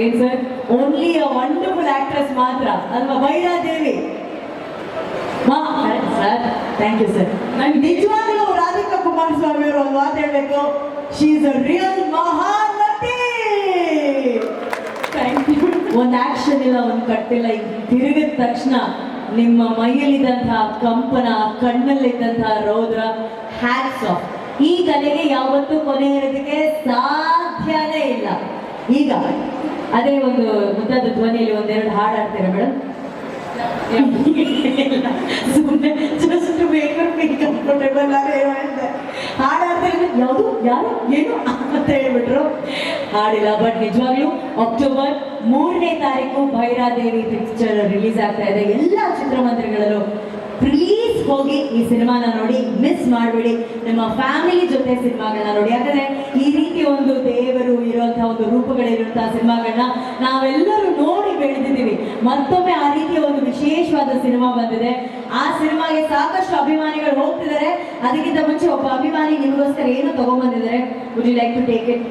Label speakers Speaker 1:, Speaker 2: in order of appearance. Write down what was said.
Speaker 1: ಏನ್ sir, only a wonderful actress ಮಾತ್ರ ಅಲ್ವಾ Bhairadevi? Sir thank you sir. ನಂಗೆ ನಿಜವಾಗ್ಲೂ ರಾಧಿಕಾ ಕುಮಾರಸ್ವಾಮಿ ಅವರು ಒಂದು ಮಾತು ಹೇಳ್ಬೇಕು, ಶಿ ಇಸ್ ಅ ರಿಯಲ್ ಮಹಾನ್ ನಟಿ. Thank you. ಒಂದು ಆಕ್ಷನ್ ಇಲ್ಲ, ಒಂದು ಕಟ್ಟಿಲ್ಲ, ತಿರುಗಿದ ತಕ್ಷಣ ನಿಮ್ಮ ಮೈಯಲ್ಲಿದ್ದಂತಹ ಕಂಪನ, ಕಣ್ಣಲ್ಲಿದ್ದಂತಹ ರೌದ್ರ, ಹ್ಯಾಟ್ಸ್ ಆಫ್. ಈ ಕಲೆಗೆ ಯಾವತ್ತೂ ಕೊನೆ ಇರೋದಕ್ಕೆ ಸಾಧ್ಯನೇ ಇಲ್ಲ. ಈಗ ಅದೇ ಒಂದು ಮುದ್ದಾದ ಧ್ವನಿಯಲ್ಲಿ ಒಂದೆರಡು ಹಾಡು ಆಡ್ತೀರಾ ಮೇಡಮ್? ಸುಮ್ಮನೆ ಜಸ್ಟ್ ಮೇಕಪ್ ಕಂಫರ್ಟೇಬಲ್ ಹೇಳಿದೆ. ಹಾಡಾಡ್ತಾರೆ, ಯಾವುದು ಯಾರು ಏನು ಅಂತ ಹೇಳ್ಬಿಟ್ರು, ಹಾಡಿಲ್ಲ. ಬಟ್ ನಿಜವಾಗ್ಲೂ ಅಕ್ಟೋಬರ್ 3ನೇ ತಾರೀಕು ಭೈರಾದೇವಿ ಪಿಕ್ಚರ್ ರಿಲೀಸ್ ಆಗ್ತಾ ಇದೆ ಎಲ್ಲ ಚಿತ್ರಮಂದಿರಗಳಲ್ಲೂ. ಪ್ಲೀಸ್ ಹೋಗಿ ಈ ಸಿನಿಮಾನ ನೋಡಿ, ಮಿಸ್ ಮಾಡಬೇಡಿ. ನಿಮ್ಮ ಫ್ಯಾಮಿಲಿ ಜೊತೆ ಸಿನಿಮಾಗಳನ್ನ ನೋಡಿ. ಯಾಕಂದ್ರೆ ಈ ರೀತಿ ಒಂದು ದೇವರು ಇರುವಂತಹ ಒಂದು ರೂಪಗಳಿರುವಂತಹ ಸಿನಿಮಾಗಳನ್ನ ನಾವೆಲ್ಲರೂ ನೋಡಿ ಬೆಳೆದಿದ್ದೀವಿ. ಮತ್ತೊಮ್ಮೆ ಆ ರೀತಿಯ ಒಂದು ವಿಶೇಷವಾದ ಸಿನಿಮಾ ಬಂದಿದೆ. ಆ ಸಿನಿಮಾಗೆ ಸಾಕಷ್ಟು ಅಭಿಮಾನಿಗಳು ಹೋಗ್ತಿದ್ದಾರೆ. ಅದಕ್ಕಿಂತ ಮುಂಚೆ ಒಬ್ಬ ಅಭಿಮಾನಿ ನಿಮಗೋಸ್ಕರ ಏನು ತಗೊಂಡ್ಬಂದಿದ್ದಾರೆ. Would you like to take it?